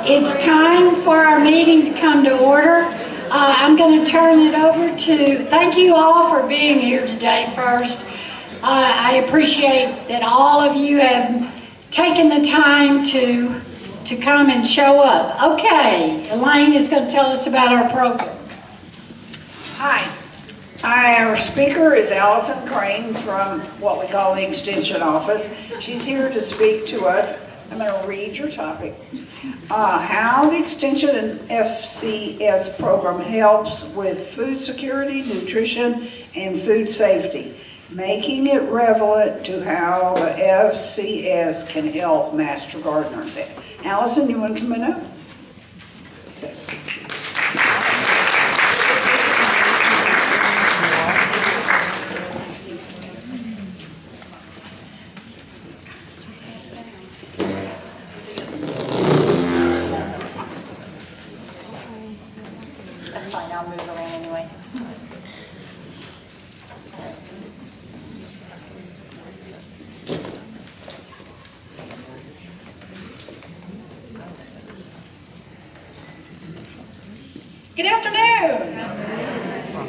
It's time for our meeting to come to order. I'm going to turn it over to, thank you all for being here today first. I appreciate that all of you have taken the time to come and show up. Okay, Elaine is going to tell us about our program. Hi, our speaker is Allison Crane from what we call the Extension Office. She's here to speak to us. I'm going to read your topic. How the Extension and FCS program helps with food security, nutrition, and food safety, making it relevant to how the FCS can help master gardeners. Allison, you want to come in up? That's fine, I'll move along anyway. Good afternoon.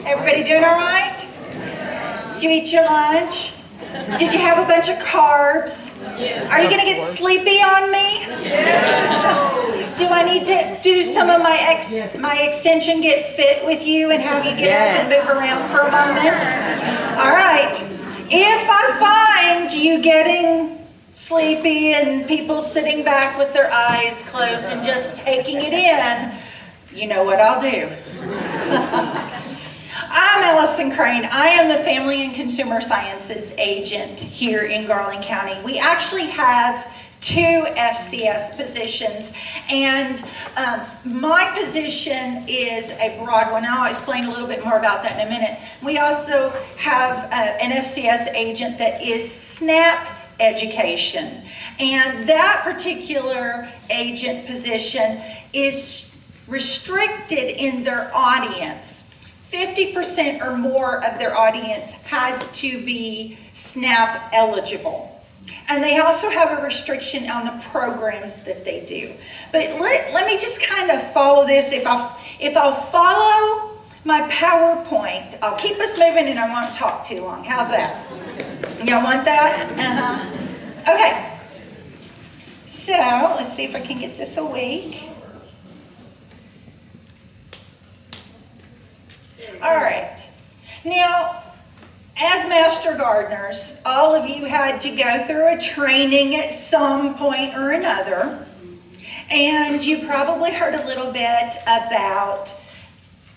Everybody doing all right? Did you eat your lunch? Did you have a bunch of carbs? Yes. Are you going to get sleepy on me? Yes. Do I need to do some of my extension get fit with you and have you get up and move around for a moment? All right. If I find you getting sleepy and people sitting back with their eyes closed and just taking it in, you know what I'll do. I'm Allison Crane. I am the Family and Consumer Sciences agent here in Garland County. We actually have 2 FCS positions, and my position is a broad one. I'll explain a little bit more about that in a minute. We also have an FCS agent that is SNAP education, and that particular agent position is restricted in their audience. 50% or more of their audience has to be SNAP eligible. And they also have a restriction on the programs that they do. But let me just kind of follow this. If I'll follow my PowerPoint, I'll keep us moving and I won't talk too long. How's that? Y'all want that? Uh-huh. Okay. So let's see if I can get this awake. All right. Now, as master gardeners, all of you had to go through a training at some point or another, and you probably heard a little bit about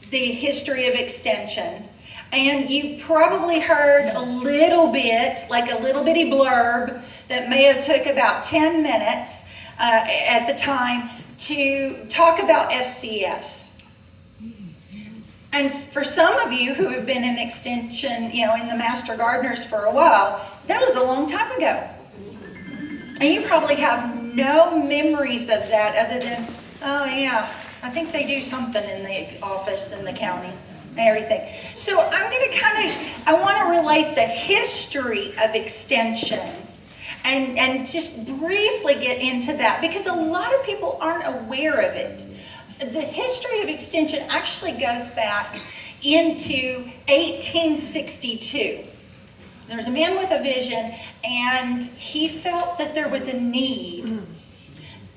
the history of extension, and you probably heard a little bit, like a little bitty blurb that may have took about 10 minutes at the time to talk about FCS. And for some of you who have been in extension, in the Master Gardeners for a while, that was a long time ago. And you probably have no memories of that other than, oh yeah, I think they do something in the office in the county and everything. So I'm going to I want to relate the history of extension and just briefly get into that because a lot of people aren't aware of it. The history of extension actually goes back into 1862. There was a man with a vision, and he felt that there was a need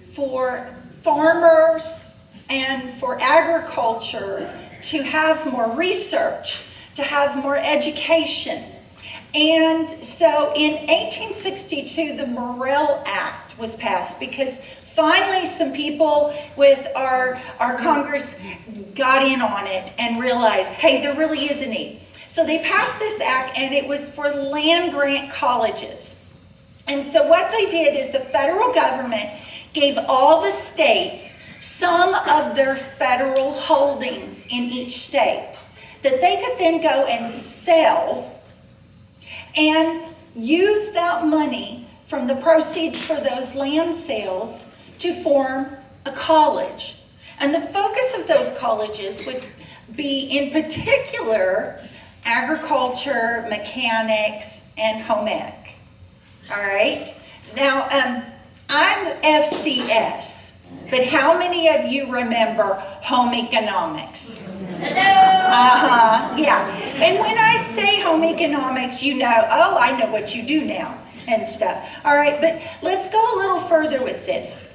for farmers and for agriculture to have more research, to have more education. And so in 1862, the Morrill Act was passed because finally some people with our Congress got in on it and realized, hey, there really is a need. So they passed this act, and it was for land grant colleges. And so what they did is the federal government gave all the states some of their federal holdings in each state that they could then go and sell and use that money from the proceeds for those land sales to form a college. And the focus of those colleges would be, in particular, agriculture, mechanics, and home ec. All right? Now, I'm FCS. But how many of you remember home economics? Hello? Yeah. And when I say home economics, you know, oh, I know what you do now and stuff. All right, but let's go a little further with this.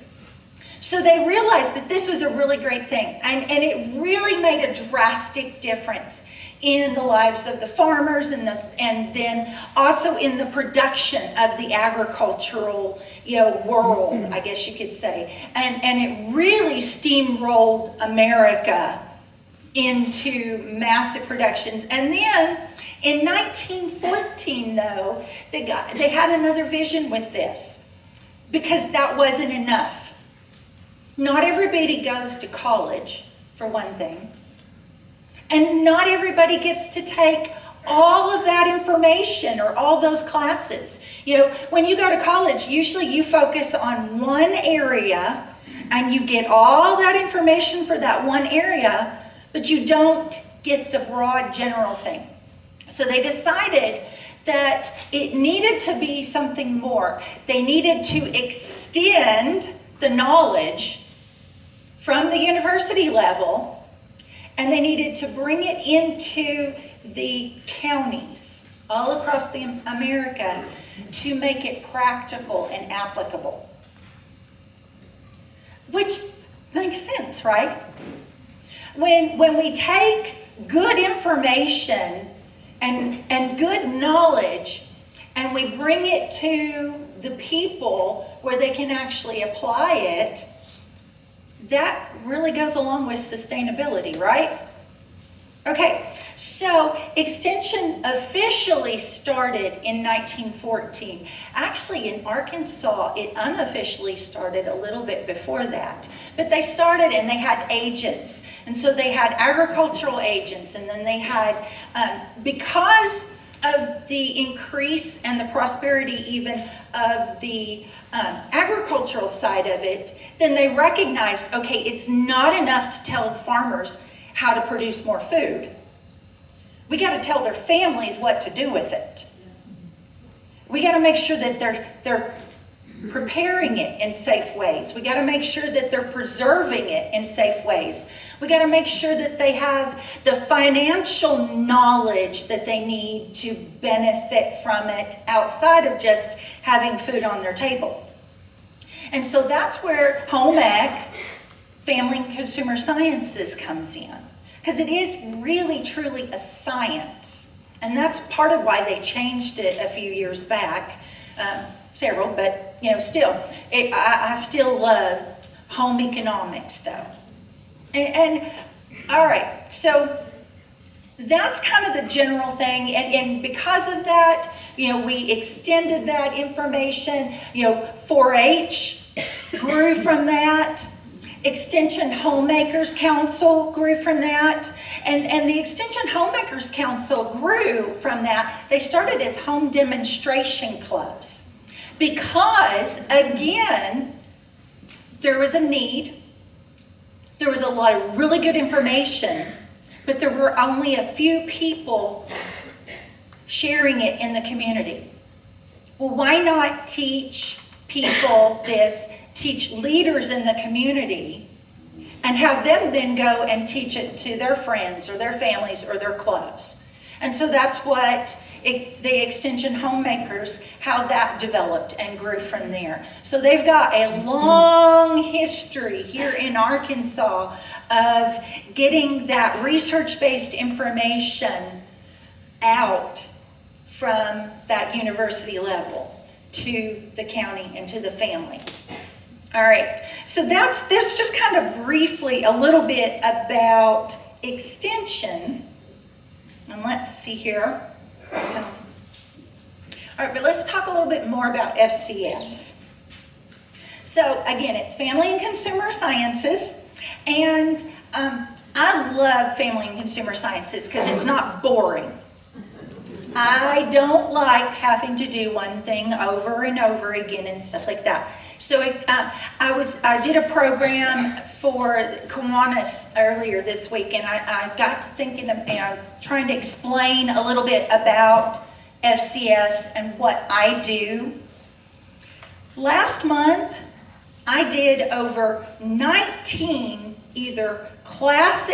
So they realized that this was a really great thing, and it really made a drastic difference in the lives of the farmers and then also in the production of the agricultural, world, I guess you could say. And it really steamrolled America into massive productions. And then in 1914, though, they had another vision with this, because that wasn't enough. Not everybody goes to college, for one thing. And not everybody gets to take all of that information or all those classes. When you go to college, usually you focus on one area and you get all that information for that one area, but you don't get the broad general thing. So they decided that it needed to be something more. They needed to extend the knowledge from the university level, and they needed to bring it into the counties all across America to make it practical and applicable. Which makes sense, right? When we take good information and good knowledge and we bring it to the people where they can actually apply it, that really goes along with sustainability, right? Okay, so extension officially started in 1914. Actually, in Arkansas, it unofficially started a little bit before that. But they started and they had agents. And so they had agricultural agents, and then they had, because of the increase and the prosperity even of the agricultural side of it, then they recognized, okay, it's not enough to tell the farmers how to produce more food. We got to tell their families what to do with it. We got to make sure that they're preparing it in safe ways. We got to make sure that they're preserving it in safe ways. We got to make sure that they have the financial knowledge that they need to benefit from it outside of just having food on their table. And so that's where home ec, family and consumer sciences, comes in. Because it is really, truly a science. And that's part of why they changed it a few years back. Several, but still, I still love home economics, though. And all right, so that's kind of the general thing, and because of that, we extended that information. 4-H grew from that. Extension Homemakers Council grew from that, and the Extension Homemakers Council grew from that. They started as home demonstration clubs. Because, again, there was a need, there was a lot of really good information, but there were only a few people sharing it in the community. Well, why not teach people this, teach leaders in the community, and have them then go and teach it to their friends or their families or their clubs? And so that's what the Extension Homemakers, how that developed and grew from there. So they've got a long history here in Arkansas of getting that research-based information out from that university level to the county and to the families. All right, so that's just kind of briefly a little bit about extension. And let's see here. So, all right, but let's talk a little bit more about FCS. So again, it's Family and Consumer Sciences, and I love Family and Consumer Sciences because it's not boring. I don't like having to do one thing over and over again and stuff like that. So I did a program for Kiwanis earlier this week, and I got to thinking and trying to explain a little bit about FCS and what I do. Last month, I did over 19 either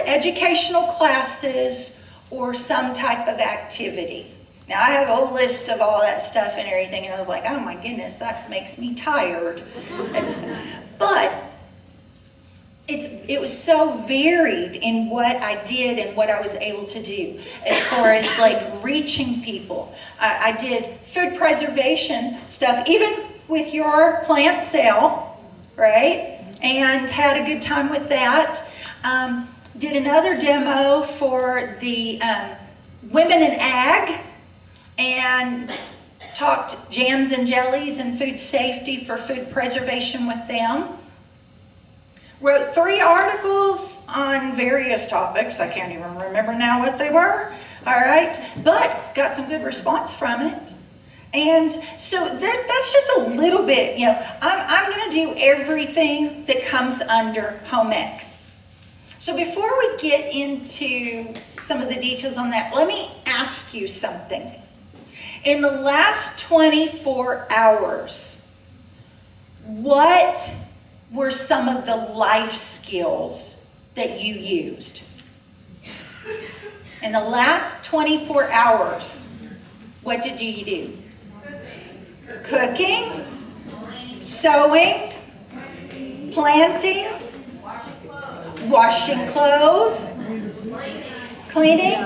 educational classes or some type of activity. Now, I have a list of all that stuff and everything, and I was like, oh my goodness, that makes me tired. But it was so varied in what I did and what I was able to do as far as like reaching people. I did food preservation stuff, even with your plant sale, right? And had a good time with that. Did another demo for the Women in Ag, and talked jams and jellies and food safety for food preservation with them. Wrote 3 articles on various topics. I can't even remember now what they were. All right, but got some good response from it. And so that's just a little bit, I'm going to do everything that comes under home ec. So before we get into some of the details on that, let me ask you something. In the last 24 hours, what were some of the life skills that you used? In the last 24 hours, what did you do? Cooking, sewing, planting, washing clothes, cleaning,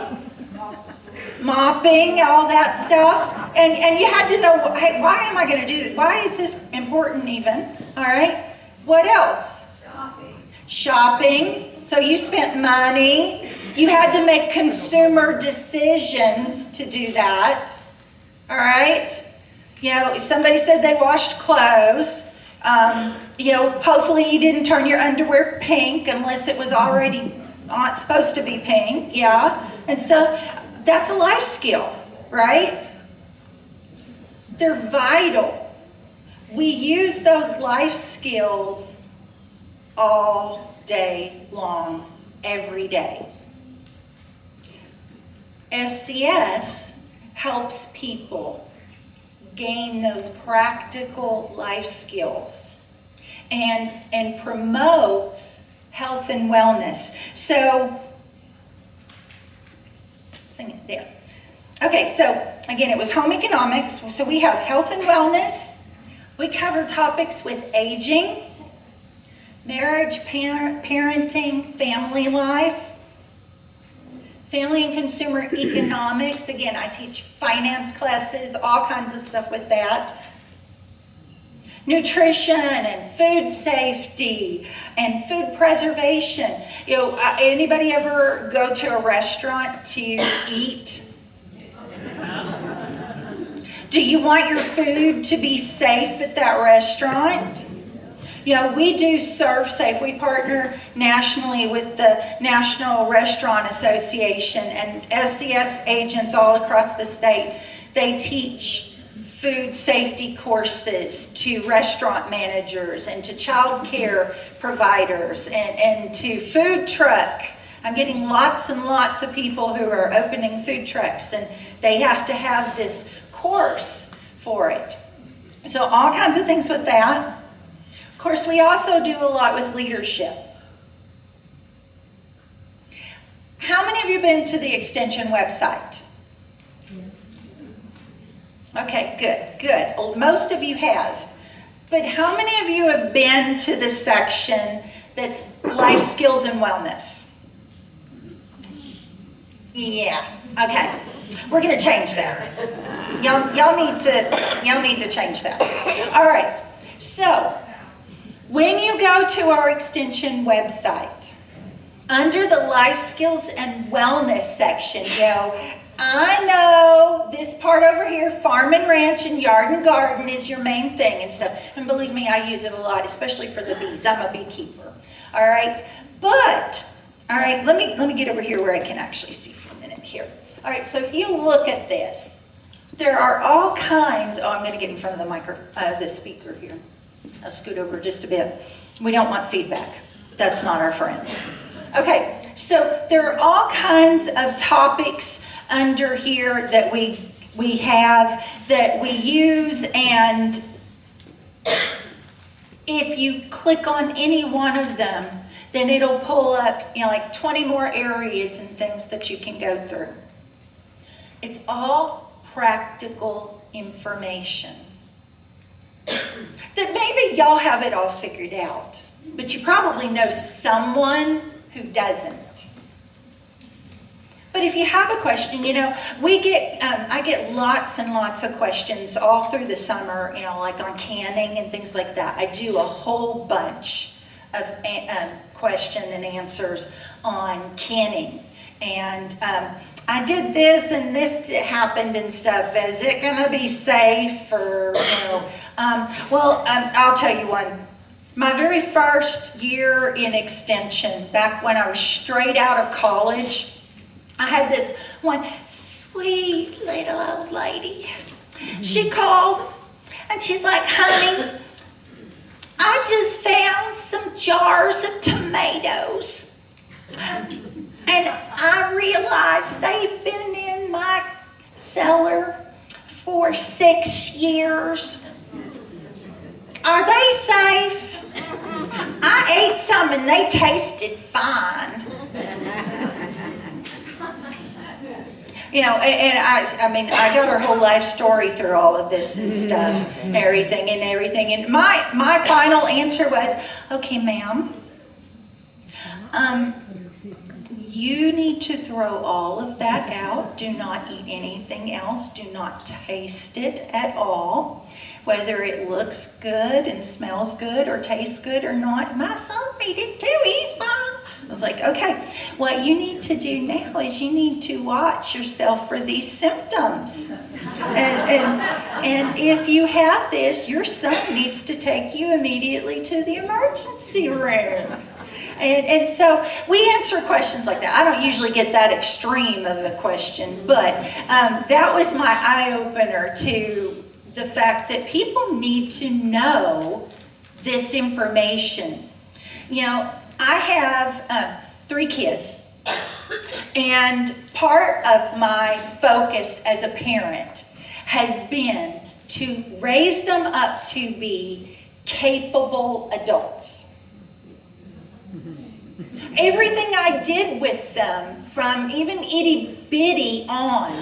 mopping, all that stuff. And you had to know, hey, why am I going to do this? Why is this important even? All right. What else? Shopping. So you spent money. You had to make consumer decisions to do that. All right. Somebody said they washed clothes. Hopefully you didn't turn your underwear pink unless it was already not supposed to be pink. Yeah. And so that's a life skill, right? They're vital. We use those life skills all day long, every day. FCS helps people gain those practical life skills and promotes health and wellness. So, sing it there. Okay, so again, it was home economics. So we have health and wellness. We cover topics with aging, marriage, parenting, family life, family and consumer economics. Again, I teach finance classes, all kinds of stuff with that. Nutrition and food safety and food preservation. Anybody ever go to a restaurant to eat? Do you want your food to be safe at that restaurant? We do Serve Safe. We partner nationally with the National Restaurant Association and SCS agents all across the state. They teach food safety courses to restaurant managers and to child care providers and to food truck. I'm getting lots and lots of people who are opening food trucks, and they have to have this course for it. So all kinds of things with that. Of course, we also do a lot with leadership. How many of you been to the Extension website? Okay, good. Well, most of you have. But how many of you have been to the section that's life skills and wellness? Yeah, okay. We're going to change that. Y'all need to change that. All right. So, when you go to our Extension website, under the Life Skills and Wellness section, I know this part over here, farm and ranch and yard and garden, is your main thing and stuff. And believe me, I use it a lot, especially for the bees. I'm a beekeeper. All right. But, all right, let me get over here where I can actually see for a minute here. All right, so if you look at this, there are all kinds. Oh, I'm going to get in front of the speaker here. I'll scoot over just a bit. We don't want feedback. That's not our friend. Okay, so there are all kinds of topics under here that we have that we use, and if you click on any one of them, then it'll pull up, like 20 more areas and things that you can go through. It's all practical information. That maybe y'all have it all figured out, but you probably know someone who doesn't. But if you have a question, I get lots and lots of questions all through the summer, like on canning and things like that. I do a whole bunch of question and answers on canning. And I did this and this happened and stuff. Is it going to be safe? Or, I'll tell you one. My very first year in extension, back when I was straight out of college, I had this one sweet little old lady. She called and she's like, honey, I just found some jars of tomatoes. And I realized they've been in my cellar for 6 years. Are they safe? I ate some and they tasted fine. I got her whole life story through all of this and stuff, everything. And my final answer was, okay, ma'am, you need to throw all of that out. Do not eat anything else. Do not taste it at all. Whether it looks good and smells good or tastes good or not. My son ate it too. He's fine. I was like, okay, what you need to do now is you need to watch yourself for these symptoms. And if you have this, your son needs to take you immediately to the emergency room. And so we answer questions like that. I don't usually get that extreme of a question, but that was my eye-opener to the fact that people need to know this information. I have 3 kids, and part of my focus as a parent has been to raise them up to be capable adults. Everything I did with them, from even itty bitty on,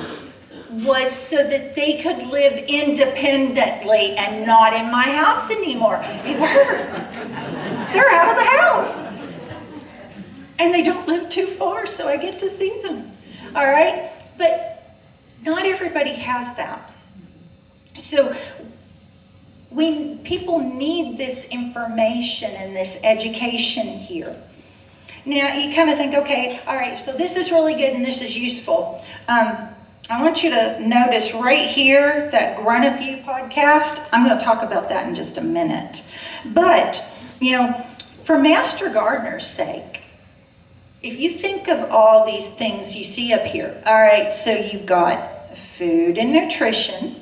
was so that they could live independently and not in my house anymore. It worked. They're out of the house. And they don't live too far, so I get to see them. All right? But not everybody has that. So people need this information and this education here. Now, you kind of think, okay, all right, so this is really good and this is useful. I want you to notice right here, that Grunt Up You podcast. I'm going to talk about that in just a minute. But, for Master Gardener's sake, if you think of all these things you see up here, all right, so you've got food and nutrition.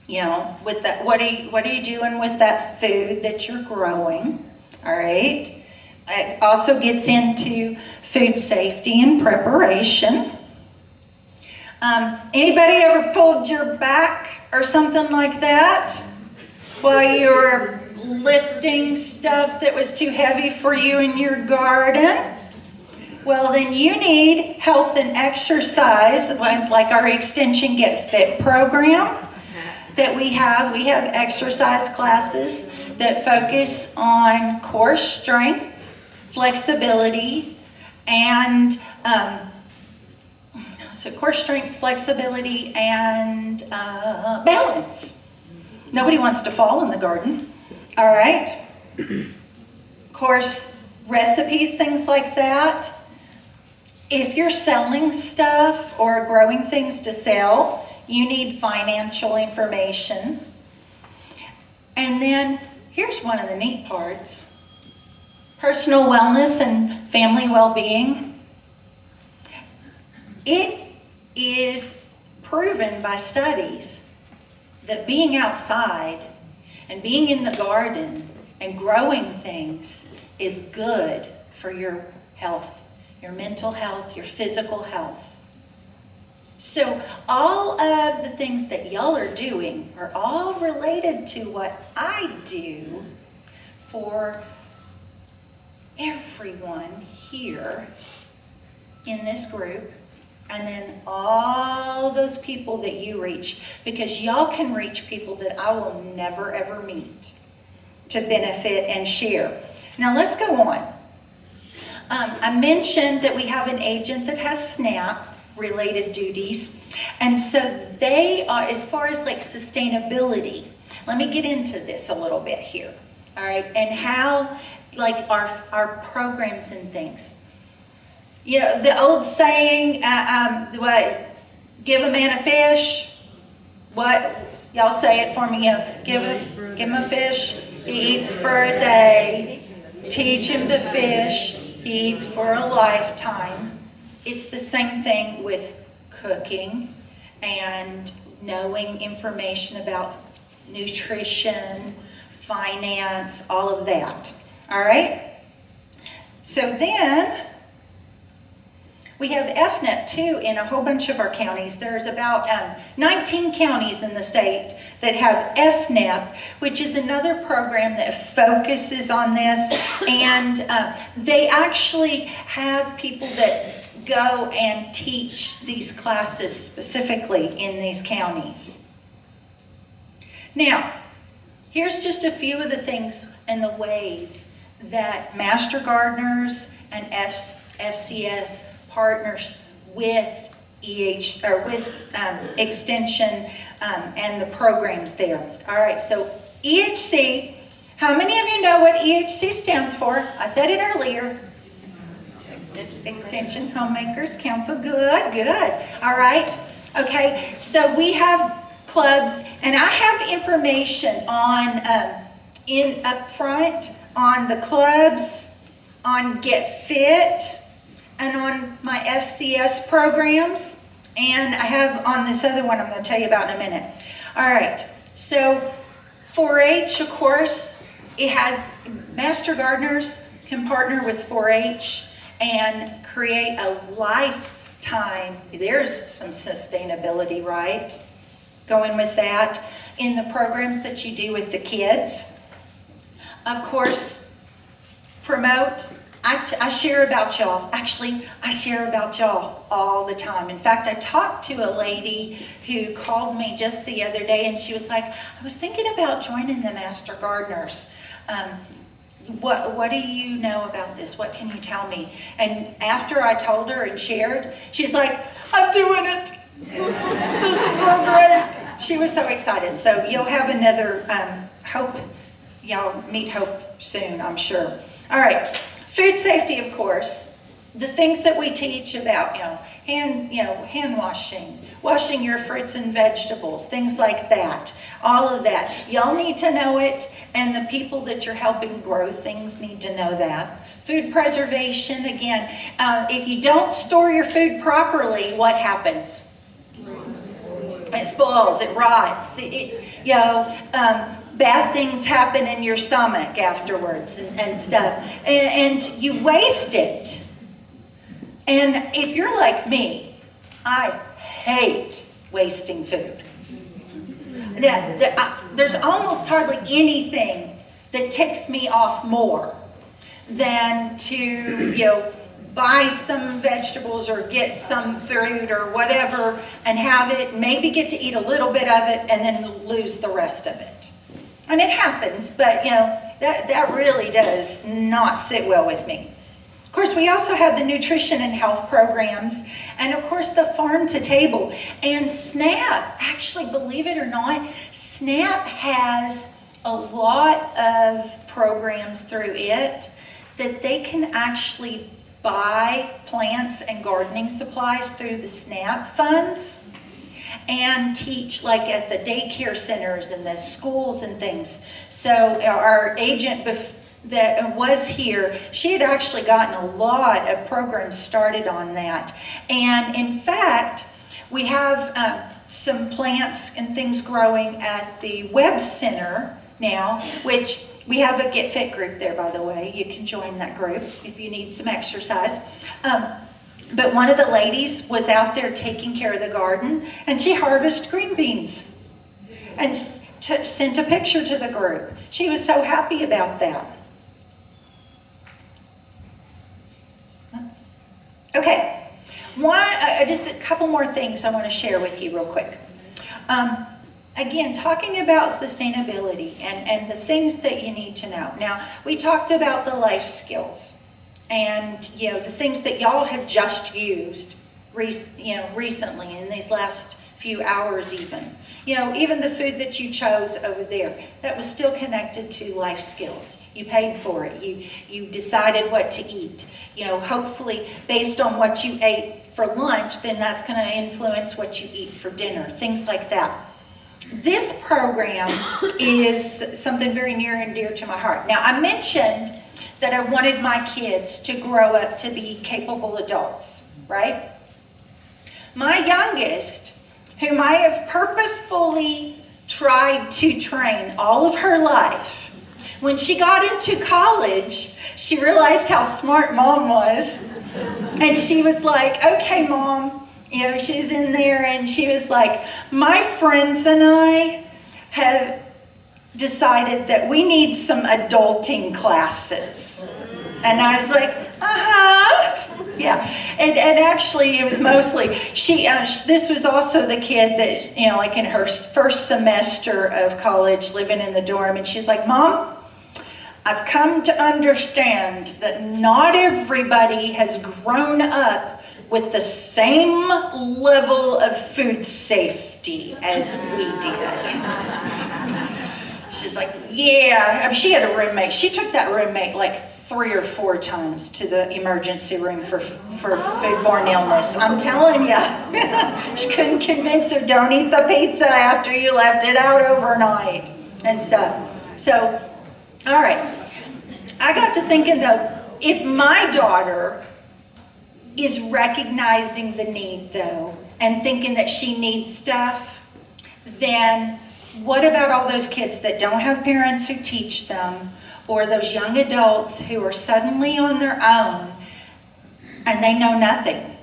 With that, what are you doing with that food that you're growing? All right. It also gets into food safety and preparation. Anybody ever pulled your back or something like that while you were lifting stuff that was too heavy for you in your garden? Well, then you need health and exercise, like our Extension Get Fit program that we have. We have exercise classes that focus on core strength, flexibility, and core strength, flexibility, and balance. Nobody wants to fall in the garden. All right. Of course, recipes, things like that. If you're selling stuff or growing things to sell, you need financial information. And then here's one of the neat parts. Personal wellness and family well-being. It is proven by studies that being outside and being in the garden and growing things is good for your health, your mental health, your physical health. So all of the things that y'all are doing are all related to what I do for everyone here in this group, and then all those people that you reach, because y'all can reach people that I will never ever meet to benefit and share. Now let's go on. I mentioned that we have an agent that has SNAP related duties, and so they are, as far as like sustainability, let me get into this a little bit here, all right, and how like our programs and things. You know, the old saying, what, give a man a fish, what, y'all say it for me, you know, give him a fish, he eats for a day, teach him to fish, he eats for a lifetime. It's the same thing with cooking and knowing information about nutrition, finance, all of that. All right? So then we have FNEP too in a whole bunch of our counties. There's about 19 counties in the state that have FNEP, which is another program that focuses on this. And they actually have people that go and teach these classes specifically in these counties. Now, here's just a few of the things and the ways that Master Gardeners and FCS partners with Extension and the programs there. All right, so EHC, how many of you know what EHC stands for? I said it earlier. Extension Homemakers Council. Good, good. All right. Okay, so we have clubs, and I have information on up front on the clubs, on Get Fit, and on my FCS programs, and I have on this other one I'm going to tell you about in a minute. All right, so 4-H, of course, it has Master Gardeners can partner with 4-H and create a lifetime. There's some sustainability, right? Going with that in the programs that you do with the kids. Of course, promote. I share about y'all. Actually, I share about y'all all the time. In fact, I talked to a lady who called me just the other day, and she was like, I was thinking about joining the Master Gardeners. What do you know about this? What can you tell me? And after I told her and shared, she's like, I'm doing it. This is so great. She was so excited. So you'll have another Hope. Y'all meet Hope soon, I'm sure. All right. Food safety, of course. The things that we teach about, hand washing, washing your fruits and vegetables, things like that. All of that. Y'all need to know it, and the people that you're helping grow things need to know that. Food preservation, again, if you don't store your food properly, what happens? It spoils, it rots, bad things happen in your stomach afterwards and stuff, and you waste it. And if you're like me, I hate wasting food. There's almost hardly anything that ticks me off more than to, buy some vegetables or get some fruit or whatever and have it, maybe get to eat a little bit of it and then lose the rest of it. And it happens, but that really does not sit well with me. Of course, we also have the nutrition and health programs, and of course the farm to table. And SNAP, actually, believe it or not, SNAP has a lot of programs through it that they can actually buy plants and gardening supplies through the SNAP funds and teach like at the daycare centers and the schools and things. So our agent that was here, she had actually gotten a lot of programs started on that. And in fact, we have some plants and things growing at the Web Center now, which we have a Get Fit group there, by the way. You can join that group if you need some exercise. But one of the ladies was out there taking care of the garden, and she harvested green beans and sent a picture to the group. She was so happy about that. Okay, just a couple more things I want to share with you real quick. Again, talking about sustainability and the things that you need to know. Now, we talked about the life skills and, the things that y'all have just used, recently in these last few hours even. Even the food that you chose over there, that was still connected to life skills. You paid for it. You decided what to eat. Hopefully based on what you ate for lunch, then that's going to influence what you eat for dinner, things like that. This program is something very near and dear to my heart. Now, I mentioned that I wanted my kids to grow up to be capable adults, right? My youngest, whom I have purposefully tried to train all of her life, when she got into college, she realized how smart Mom was. And she was like, okay, Mom, she's in there and she was like, my friends and I have decided that we need some adulting classes. And I was like, yeah. And actually it was mostly, this was also the kid that, like in her first semester of college living in the dorm, and she's like, Mom, I've come to understand that not everybody has grown up with the same level of food safety as we did. She's like, yeah. I mean, she had a roommate. She took that roommate like 3 or 4 times to the emergency room for foodborne illness. I'm telling you. She couldn't convince her, don't eat the pizza after you left it out overnight and stuff. So, all right. I got to thinking though, if my daughter is recognizing the need though, and thinking that she needs stuff, then what about all those kids that don't have parents who teach them, or those young adults who are suddenly on their own and they know nothing?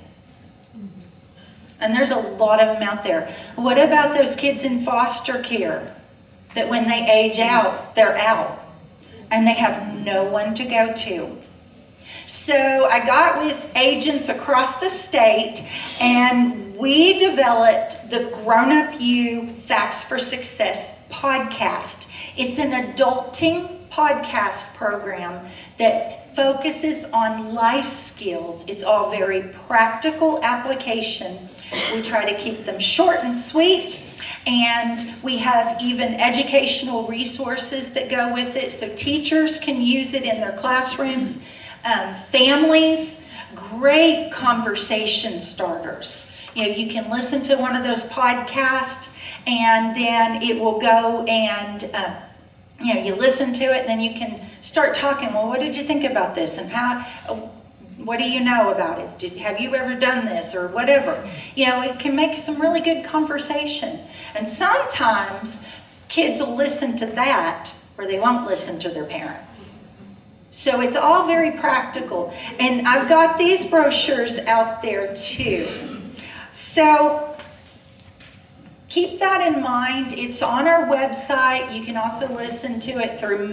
And there's a lot of them out there. What about those kids in foster care that when they age out, they're out and they have no one to go to? So I got with agents across the state and we developed the Grown Up You Facts for Success podcast. It's an adulting podcast program that focuses on life skills. It's all very practical application. We try to keep them short and sweet, and we have even educational resources that go with it so teachers can use it in their classrooms. Families, great conversation starters. You can listen to one of those podcasts and then it will go and, you listen to it and then you can start talking. Well, what did you think about this? And what do you know about it? Have you ever done this or whatever? It can make some really good conversation. And sometimes kids will listen to that or they won't listen to their parents. So it's all very practical. And I've got these brochures out there too. So keep that in mind. It's on our website. You can also listen to it through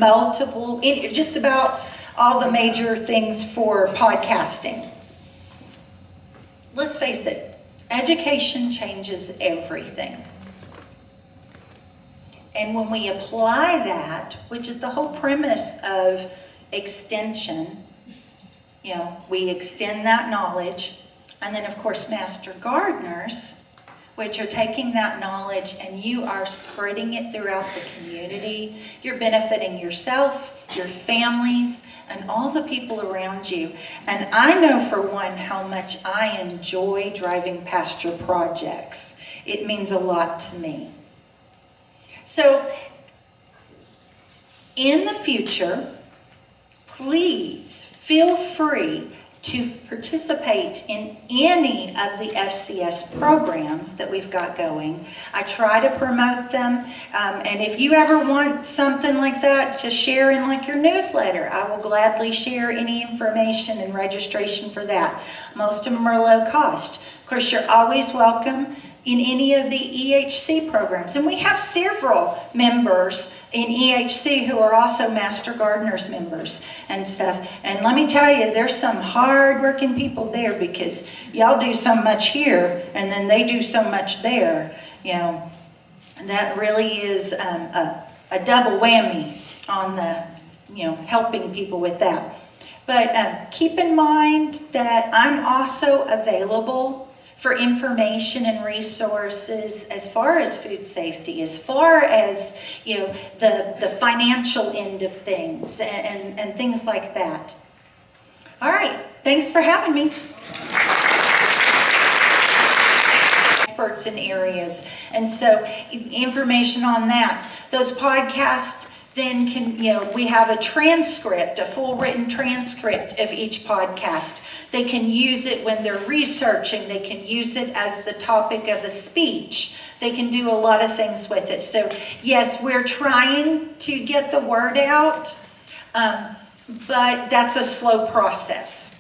just about all the major things for podcasting. Let's face it, education changes everything. And when we apply that, which is the whole premise of extension, we extend that knowledge. And then of course master gardeners, which are taking that knowledge and you are spreading it throughout the community. You're benefiting yourself, your families, and all the people around you. And I know for one how much I enjoy driving past your projects. It means a lot to me. So in the future, please feel free to participate in any of the FCS programs that we've got going. I try to promote them, and if you ever want something like that to share in like your newsletter, I will gladly share any information and registration for that. Most of them are low cost. Of course, you're always welcome in any of the EHC programs. And we have several members in EHC who are also Master Gardeners members and stuff. And let me tell you, there's some hard-working people there, because y'all do so much here and then they do so much there. You know, that really is a double whammy on the, you know, helping people with that. But keep in mind that I'm also available for information and resources as far as food safety, as far as, you know, the financial end of things and things like that. All right, thanks for having me. Experts in areas, and so information on that. Those podcasts then can, you know, we have a transcript, a full written transcript of each podcast. They can use it when they're researching. They can use it as the topic of a speech. They can do a lot of things with it. So yes, we're trying to get the word out, but that's a slow process.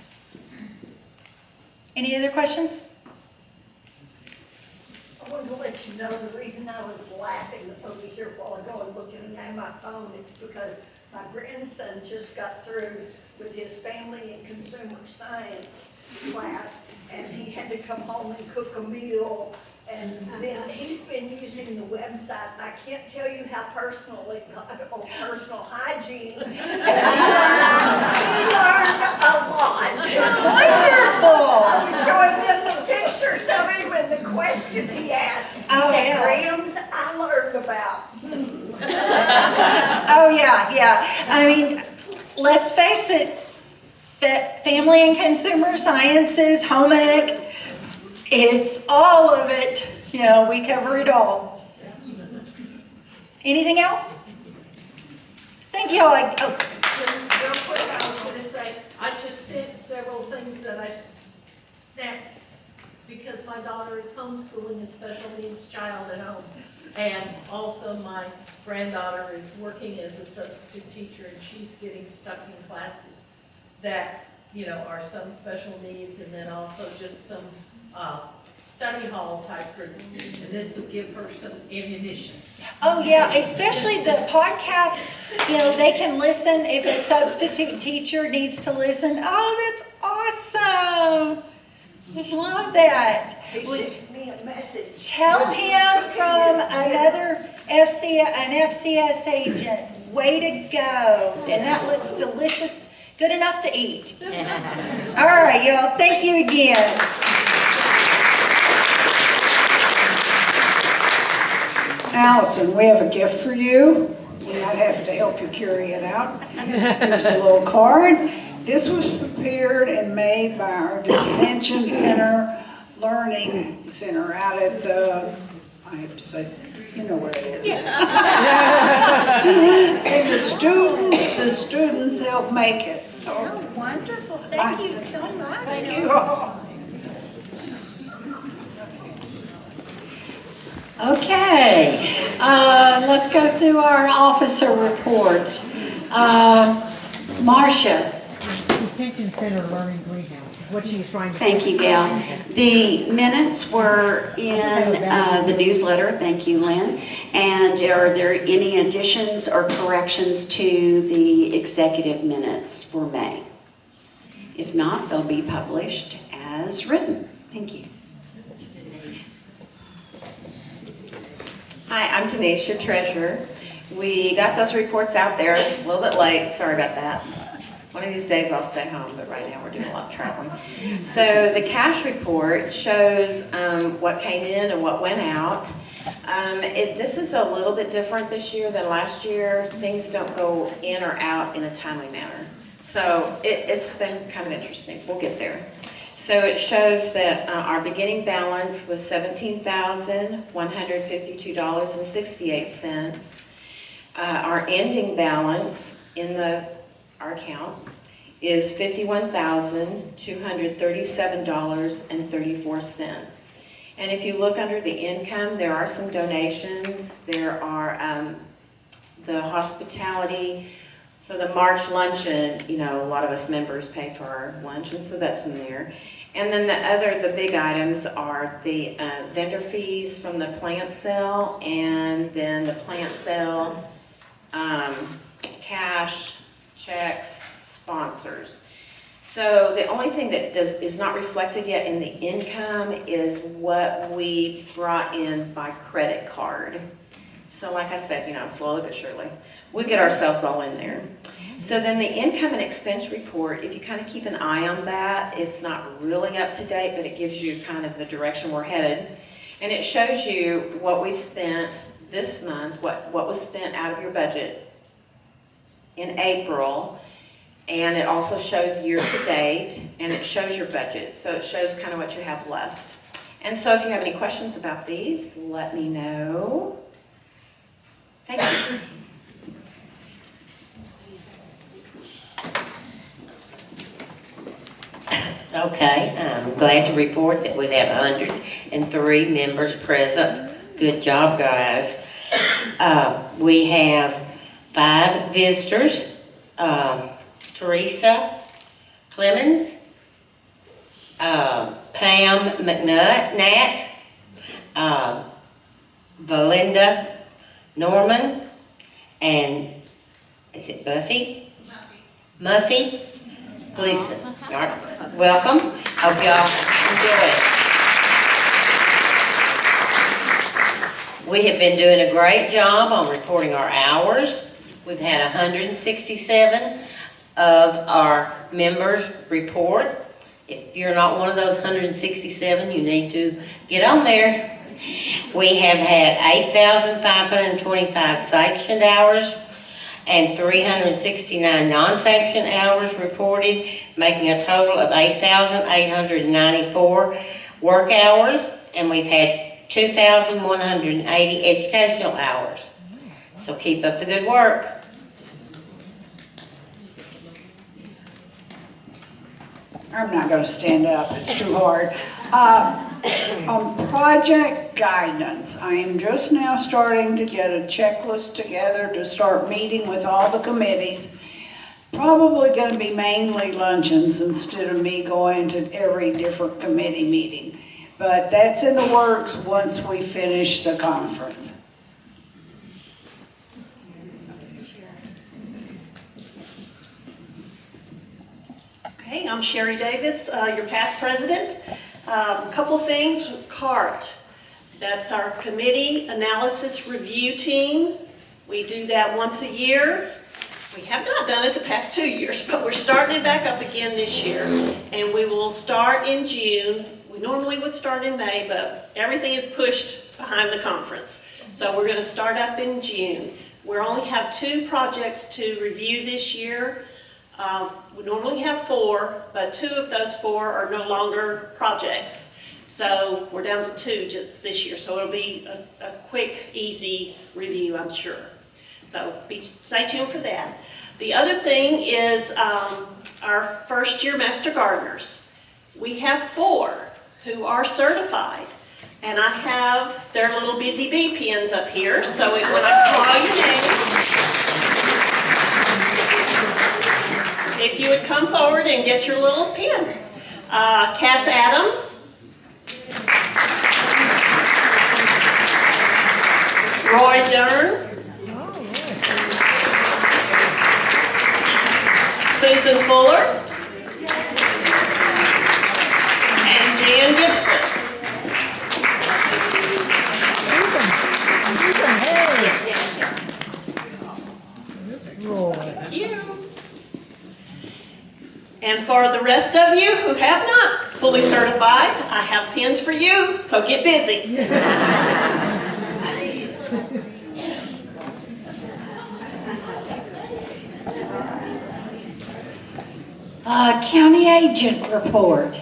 Any other questions? I wanted to let you know the reason I was laughing over here a while ago and looking at my phone, it's because my grandson just got through with his family and consumer science class, and he had to come home and cook a meal, and then he's been using the website, and I can't tell you how personal personal hygiene. He learned a lot. Wonderful. I was showing them the pictures of him and the question he asked. He said, yeah. grams I learned about. Oh, yeah. I mean, let's face it, that family and consumer sciences, home ec, it's all of it. You know, we cover it all. Anything else? Thank you all. Just real quick, I was going to say, I just sent several things that I snapped because my daughter is homeschooling a special needs child at home. And also my granddaughter is working as a substitute teacher, and she's getting stuck in classes that, you know, are some special needs, and then also just some study hall type groups. And this will give her some ammunition. Oh, yeah, especially the podcast, you know, they can listen if a substitute teacher needs to listen. Oh, that's awesome. I love that. He sent me a message. Tell him from an FCS agent, way to go. And that looks delicious, good enough to eat. All right, y'all, thank you again. Allison, we have a gift for you. We might have to help you carry it out. Here's a little card. This was prepared and made by our Dissension Center Learning Center out at the, I have to say, you know where it is. Yes. And the students helped make it. Oh, wonderful. Thank you so much. Thank you all. Okay, let's go through our officer reports. Marcia. Detention Center Learning Greenhouse is what she was trying to. Thank you, Gail. The minutes were in the newsletter. Thank you, Lynn. And are there any additions or corrections to the executive minutes for May? If not, they'll be published as written. Thank you. Hi, I'm Denise, your treasurer. We got those reports out there a little bit late, sorry about that. One of these days I'll stay home, but right now we're doing a lot of traveling. So the cash report shows what came in and what went out. This is a little bit different this year than last year. Things don't go in or out in a timely manner. So it's been kind of interesting. We'll get there. So it shows that our beginning balance was $17,152.68. Our ending balance in our account is $51,237.34. And if you look under the income, there are some donations. There are the hospitality. So the March luncheon, you know, a lot of us members pay for our lunch, and so that's in there. And then the big items are the vendor fees from the plant sale, and then the plant sale, cash, checks, sponsors. So the only thing that is not reflected yet in the income is what we brought in by credit card. So like I said, you know, slowly but surely, we get ourselves all in there. So then the income and expense report, if you kind of keep an eye on that, it's not really up to date, but it gives you kind of the direction we're headed. And it shows you what we've spent this month, what was spent out of your budget in April. And it also shows year to date, and it shows your budget. So it shows kind of what you have left. And so if you have any questions about these, let me know. Thank you. Okay, I'm glad to report that we have 103 members present. Good job, guys. We have 5 visitors. Teresa Clemens, Pam McNutt, Valinda Norman, and is it Buffy? Muffy? Gleason. All right. Welcome. Hope y'all enjoy it. We have been doing a great job on reporting our hours. We've had 167 of our members report. If you're not one of those 167, you need to get on there. We have had 8,525 sanctioned hours and 369 non-sanctioned hours reported, making a total of 8,894 work hours, and we've had 2,180 educational hours. So keep up the good work. I'm not going to stand up, it's too hard. On project guidance, I am just now starting to get a checklist together to start meeting with all the committees. Probably going to be mainly luncheons instead of me going to every different committee meeting. But that's in the works once we finish the conference. Okay, I'm Sherry Davis, your past president. Couple things, CART. That's our Committee Analysis Review Team. We do that once a year. We have not done it the past 2 years, but we're starting it back up again this year. And we will start in June. We normally would start in May, but everything is pushed behind the conference. So we're going to start up in June. We only have 2 projects to review this year. We normally have 4, but 2 of those 4 are no longer projects. So we're down to 2 just this year. So it'll be a quick, easy review, I'm sure. So stay tuned for that. The other thing is our first-year Master Gardeners. We have 4 who are certified. And I have their little busy bee pins up here. So when I call your name, if you would come forward and get your little pin. Cass Adams. Roy Dern. Susan Fuller. And Jan Gibson. Thank you. And for the rest of you who have not fully certified, I have pins for you, so get busy. County agent report.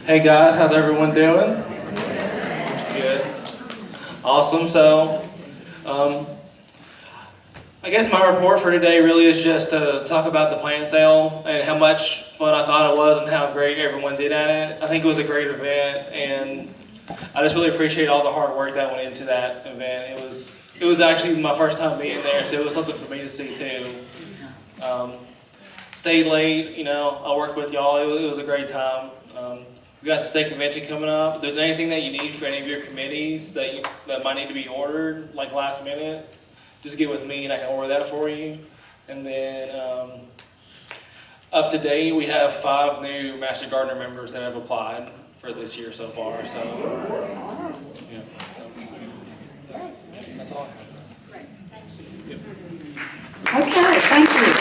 Hey guys, how's everyone doing? Good. Awesome. So, I guess my report for today really is just to talk about the plant sale and how much fun I thought it was and how great everyone did at it. I think it was a great event, and I just really appreciate all the hard work that went into that event. It was actually my first time being there, so it was something for me to see too. Stayed late, I worked with y'all. It was a great time. We got the state convention coming up. If there's anything that you need for any of your committees that might need to be ordered, like last minute, just get with me and I can order that for you. And then up to date, we have 5 new Master Gardener members that have applied for this year so far. So, yeah. That's all I have. Okay, thank you.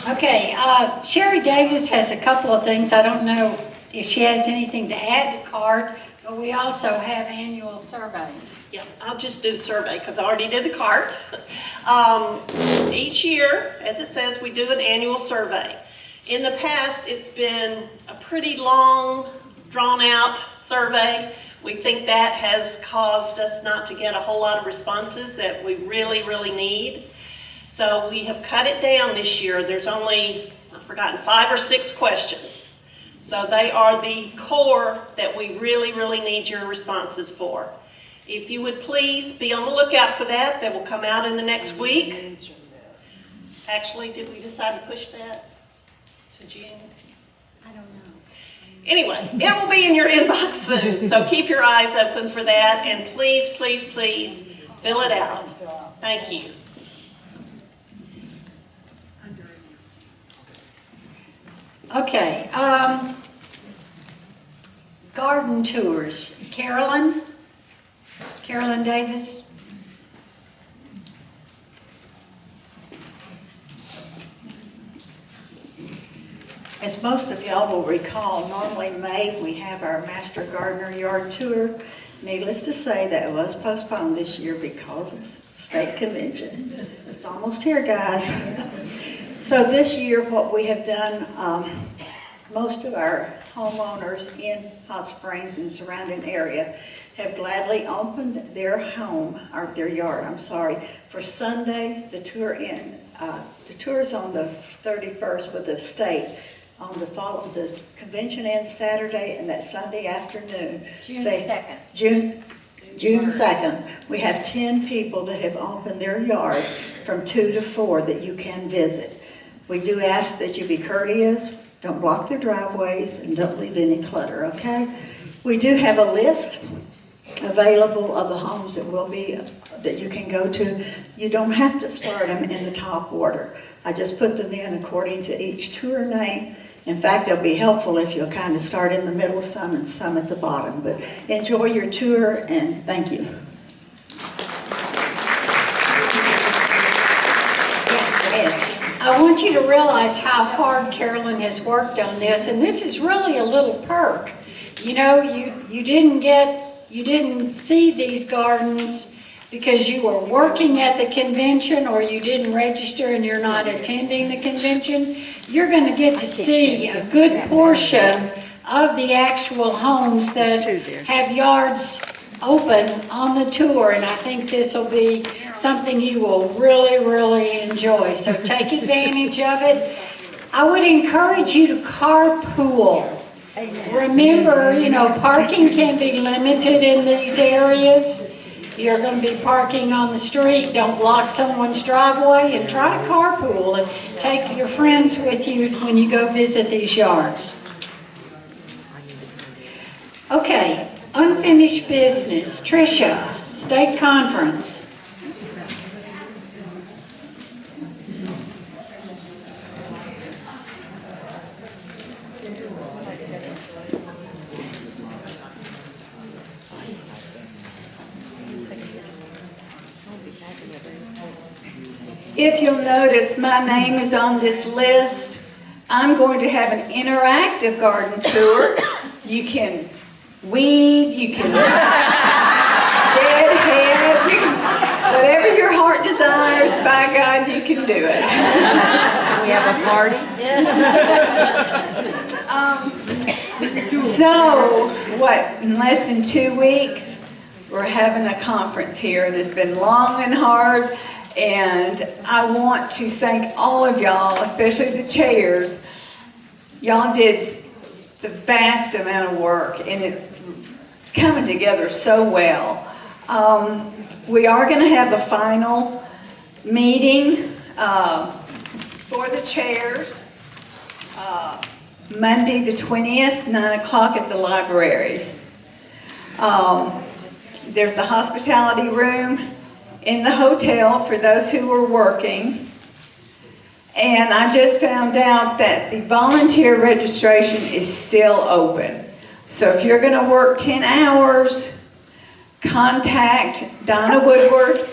Okay, Sherry Davis has a couple of things. I don't know if she has anything to add to CART, but we also have annual surveys. Yeah, I'll just do the survey because I already did the cart. Each year, as it says, we do an annual survey. In the past, it's been a pretty long, drawn-out survey. We think that has caused us not to get a whole lot of responses that we really, really need. So we have cut it down this year. There's only, I've forgotten, 5 or 6 questions. So they are the core that we really, really need your responses for. If you would please be on the lookout for that. That will come out in the next week. Actually, did we decide to push that to June? I don't know. Anyway, it will be in your inbox soon. So keep your eyes open for that. And please, please, please fill it out. Thank you. Okay, garden tours. Carolyn Davis. As most of y'all will recall, normally in May we have our Master Gardener Yard Tour. Needless to say, that was postponed this year because of state convention. It's almost here, guys. So this year what we have done, most of our homeowners in Hot Springs and surrounding area have gladly opened their home, or their yard, for Sunday. The tour's on the 31st with the state. On the convention ends Saturday, and that Sunday afternoon. June 2nd. June 2nd. We have 10 people that have opened their yards from 2 to 4 that you can visit. We do ask that you be courteous, don't block their driveways, and don't leave any clutter, okay? We do have a list available of the homes that you can go to. You don't have to start them in the top order. I just put them in according to each tour name. In fact, it'll be helpful if you'll kind of start in the middle some and some at the bottom. But enjoy your tour, and thank you. I want you to realize how hard Carolyn has worked on this, and this is really a little perk. You know, you didn't see these gardens because you were working at the convention or you didn't register and you're not attending the convention. You're going to get to see a good portion of the actual homes that have yards open on the tour, and I think this will be something you will really, really enjoy. So take advantage of it. I would encourage you to carpool. Remember, parking can be limited in these areas. You're going to be parking on the street. Don't block someone's driveway, and try to carpool and take your friends with you when you go visit these yards. Okay. Unfinished business. Tricia, state conference. If you'll notice, my name is on this list. I'm going to have an interactive garden tour. You can weed, you can deadhead, Whatever your heart desires, by God, you can do it. We have a party? So, in less than 2 weeks, we're having a conference here, and it's been long and hard, and I want to thank all of y'all, especially the chairs. Y'all did the vast amount of work, and it's coming together so well. We are going to have a final meeting for the chairs Monday the 20th, 9 o'clock at the library. There's the hospitality room in the hotel for those who are working. And I just found out that the volunteer registration is still open. So if you're going to work 10 hours, contact Donna Woodward.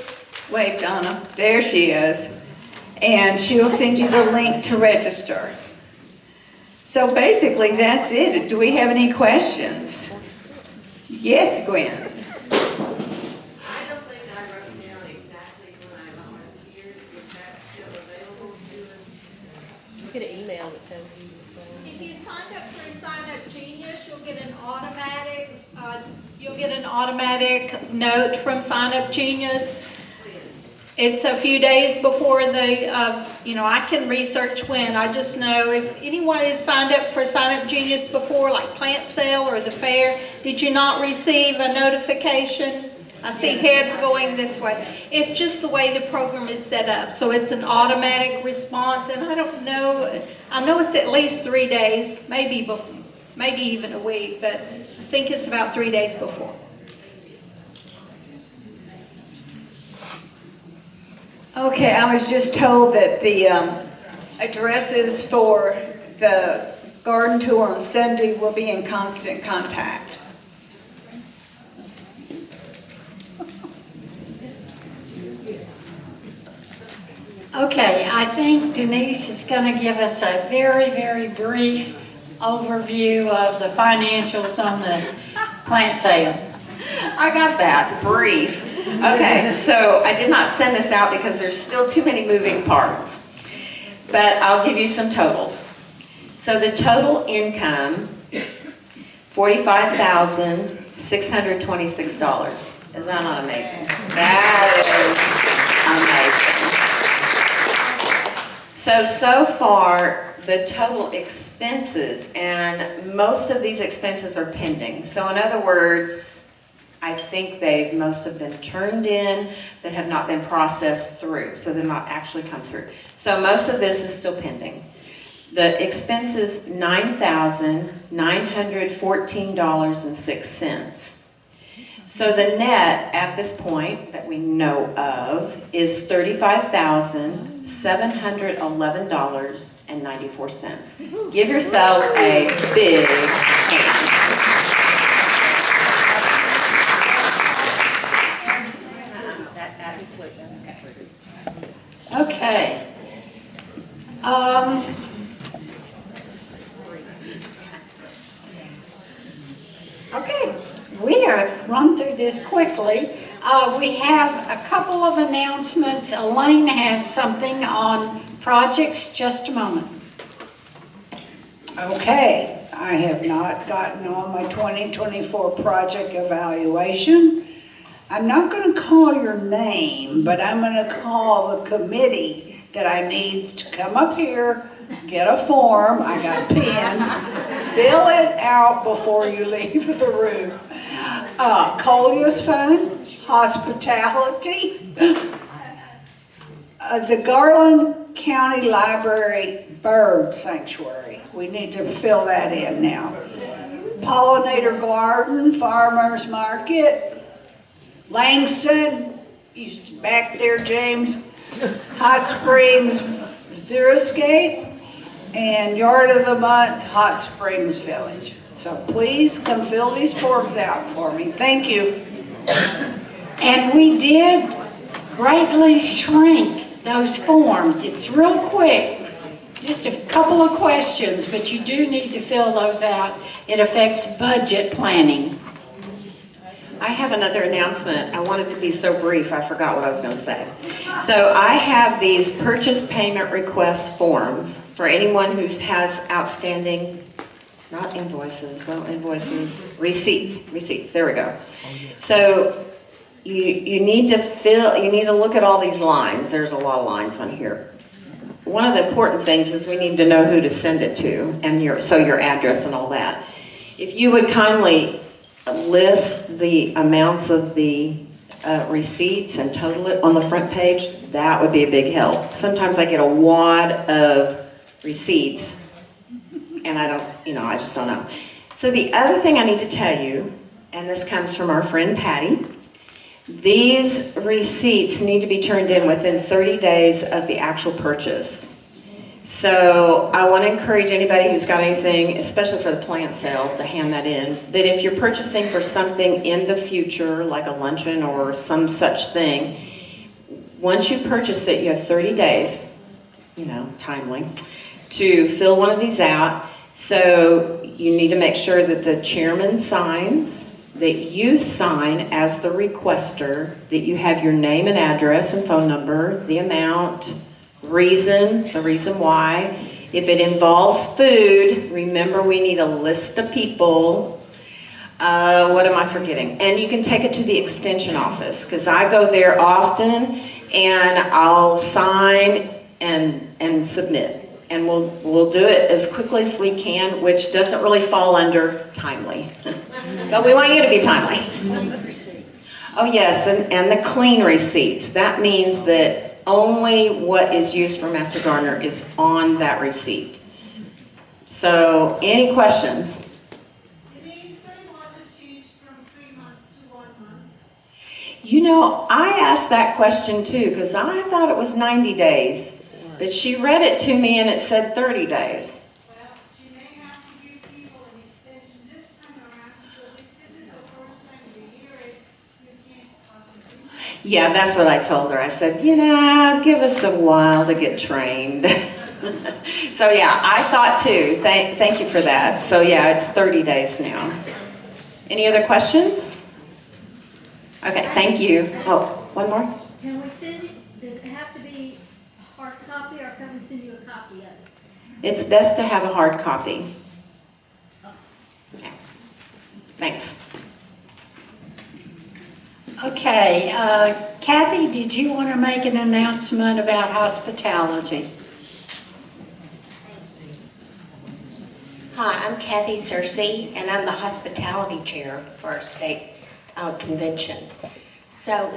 Wave, Donna. There she is. And she'll send you the link to register. So basically, that's it. Do we have any questions? Yes, Gwen. I don't think I wrote down exactly when I volunteered. Is that still available to us? You could email it to me. If you signed up through Sign Up Genius, you'll get an automatic note from Sign Up Genius. It's a few days before I can research when. I just know if anyone has signed up for Sign Up Genius before, like plant sale or the fair, did you not receive a notification? I see heads going this way. It's just the way the program is set up. So it's an automatic response, and I don't know, I know it's at least 3 days, maybe even a week, but I think it's about 3 days before. Okay, I was just told that the addresses for the garden tour on Sunday will be in constant contact. Okay, I think Denise is going to give us a very, very brief overview of the financials on the plant sale. I got that, brief. Okay, so I did not send this out because there's still too many moving parts, but I'll give you some totals. So the total income, $45,626. Is that not amazing? That is amazing. So far, the total expenses, and most of these expenses are pending. So in other words, I think most have been turned in, but have not been processed through, so they're not actually come through. So most of this is still pending. The expenses, $9,914.06. So the net at this point that we know of is $35,711.94. Give yourselves a big hand. Okay. Okay, we have run through this quickly. We have a couple of announcements. Elaine has something on projects. Just a moment. Okay, I have not gotten on my 2024 project evaluation. I'm not going to call your name, but I'm going to call the committee that I need to come up here, get a form, I got pens, fill it out before you leave the room. Colliers Fund, hospitality, the Garland County Library Bird Sanctuary. We need to fill that in now. Pollinator Garden, Farmers Market, Langston, back there, James, Hot Springs, Xeriscape, and Yard of the Month, Hot Springs Village. So please come fill these forms out for me. Thank you. And we did greatly shrink those forms. It's real quick, just a couple of questions, but you do need to fill those out. It affects budget planning. I have another announcement. I wanted to be so brief, I forgot what I was going to say. So I have these purchase payment request forms for anyone who has outstanding, not invoices, well, invoices, receipts, there we go. So you need to look at all these lines. There's a lot of lines on here. One of the important things is we need to know who to send it to, and your address and all that. If you would kindly list the amounts of the receipts and total it on the front page, that would be a big help. Sometimes I get a wad of receipts, and I just don't know. So the other thing I need to tell you, and this comes from our friend Patty, these receipts need to be turned in within 30 days of the actual purchase. So I want to encourage anybody who's got anything, especially for the plant sale, to hand that in. That if you're purchasing for something in the future, like a luncheon or some such thing, once you purchase it, you have 30 days, timely, to fill one of these out. So you need to make sure that the chairman signs, that you sign as the requester, that you have your name and address and phone number, the amount, the reason why. If it involves food, remember we need a list of people. What am I forgetting? And you can take it to the extension office, because I go there often and I'll sign and submit. And we'll do it as quickly as we can, which doesn't really fall under timely. But we want you to be timely. Oh yes, and the clean receipts. That means that only what is used for Master Gardener is on that receipt. So, any questions? Did these also change from 3 months to 1 month? I asked that question too, because I thought it was 90 days. But she read it to me and it said 30 days. Well, she may have to give people an extension this time around, because if this is the first time of the year, you can't possibly. Yeah, that's what I told her. I said, give us a while to get trained. So yeah, I thought too. Thank you for that. So yeah, it's 30 days now. Any other questions? Okay, thank you. Oh, one more? Can we send it, does it have to be a hard copy, or can we send you a copy of it? It's best to have a hard copy. Okay. Thanks. Okay, Kathy, did you want to make an announcement about hospitality? Hi, I'm Kathy Searcy, and I'm the hospitality chair for our state convention. So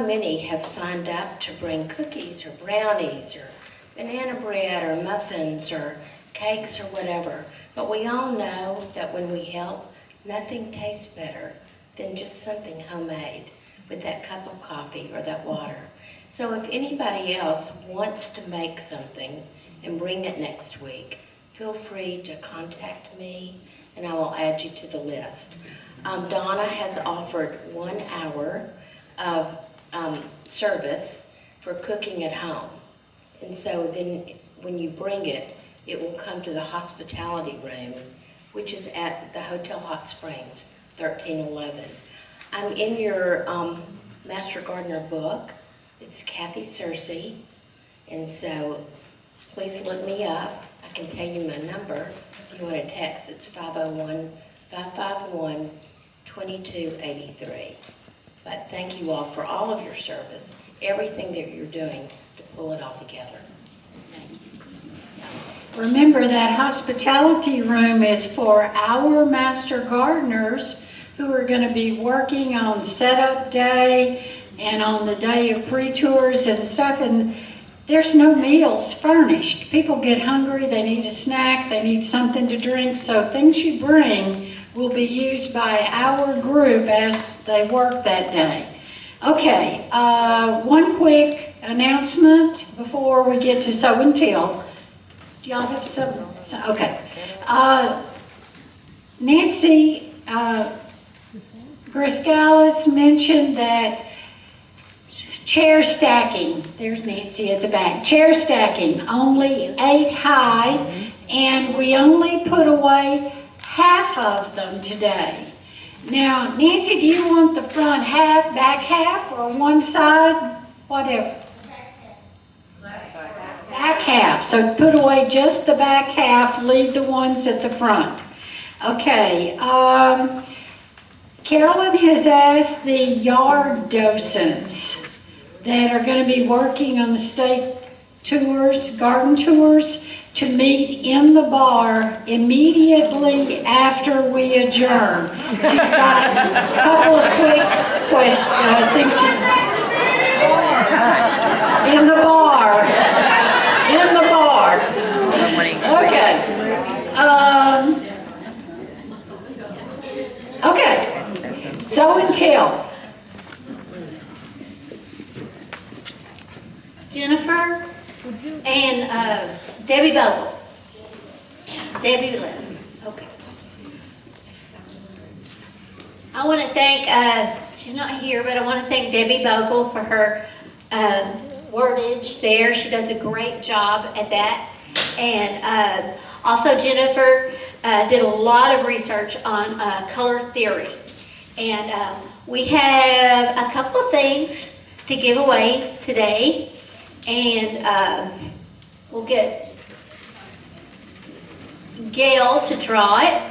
many have signed up to bring cookies or brownies or banana bread or muffins or cakes or whatever. But we all know that when we help, nothing tastes better than just something homemade with that cup of coffee or that water. So if anybody else wants to make something and bring it next week, feel free to contact me and I will add you to the list. Donna has offered 1 hour of service for cooking at home. And so then when you bring it, it will come to the hospitality room, which is at the Hotel Hot Springs, 1311. I'm in your Master Gardener book. It's Kathy Searcy. And so please look me up. I can tell you my number. If you want to text, it's 501-551-2283. But thank you all for all of your service, everything that you're doing to pull it all together. Thank you. Remember that hospitality room is for our Master Gardeners who are going to be working on setup day and on the day of pre-tours and stuff, and there's no meals furnished. People get hungry, they need a snack, they need something to drink, so things you bring will be used by our group as they work that day. Okay, one quick announcement before we get to show and tell. Do y'all have some? Okay. Nancy Griscalis mentioned that chair stacking, there's Nancy at the back, chair stacking, only 8 high, and we only put away half of them today. Now, Nancy, do you want the front half, back half, or one side, whatever? Back half, so put away just the back half, leave the ones at the front. Okay, Carolyn has asked the yard docents that are going to be working on the state tours, garden tours, to meet in the bar immediately after we adjourn. She's got a couple of quick questions, things in the bar. In the bar. Okay. Okay. So until. Jennifer and Debbie Bogle. Debbie left. Okay. I want to thank, she's not here, but I want to thank Debbie Bogle for her wordage there. She does a great job at that. And also Jennifer did a lot of research on color theory. And we have a couple of things to give away today. And we'll get Gail to draw it.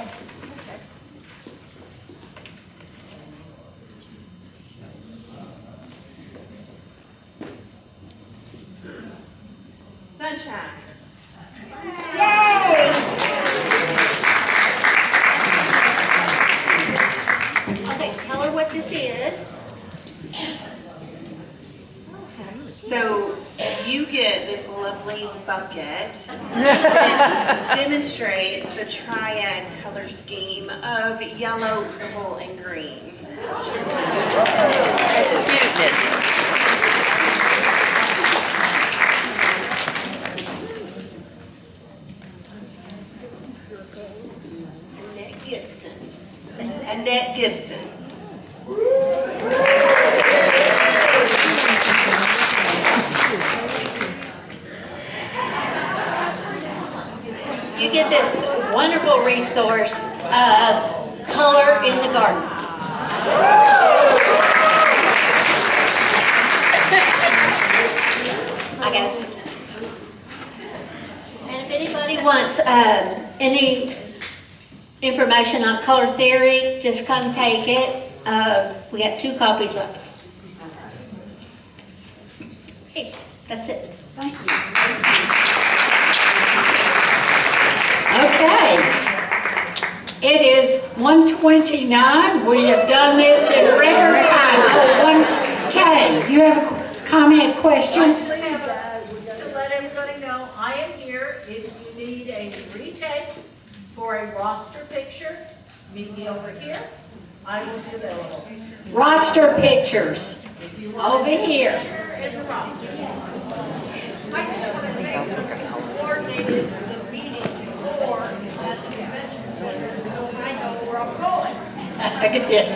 Sunshine. Yay! Okay, tell her what this is. So you get this lovely bucket that demonstrates the triad color scheme of yellow, purple, and green. It's cuteness. Annette Gibson. You get this wonderful resource of color in the garden. I got it. And if anybody wants any information on color theory, just come take it. We got 2 copies left. Hey, that's it. Thank you. Okay. It is 1:29. We have done this in record time. Oh, Kay, you have a comment, question? To let everybody know, I am here. If you need a retake for a roster picture, meet me over here. I will be available. Roster pictures. If you want Over here. in the roster. I just want to thank you for coordinated the meeting before at the convention center, so I know where I'm going.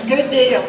Good deal.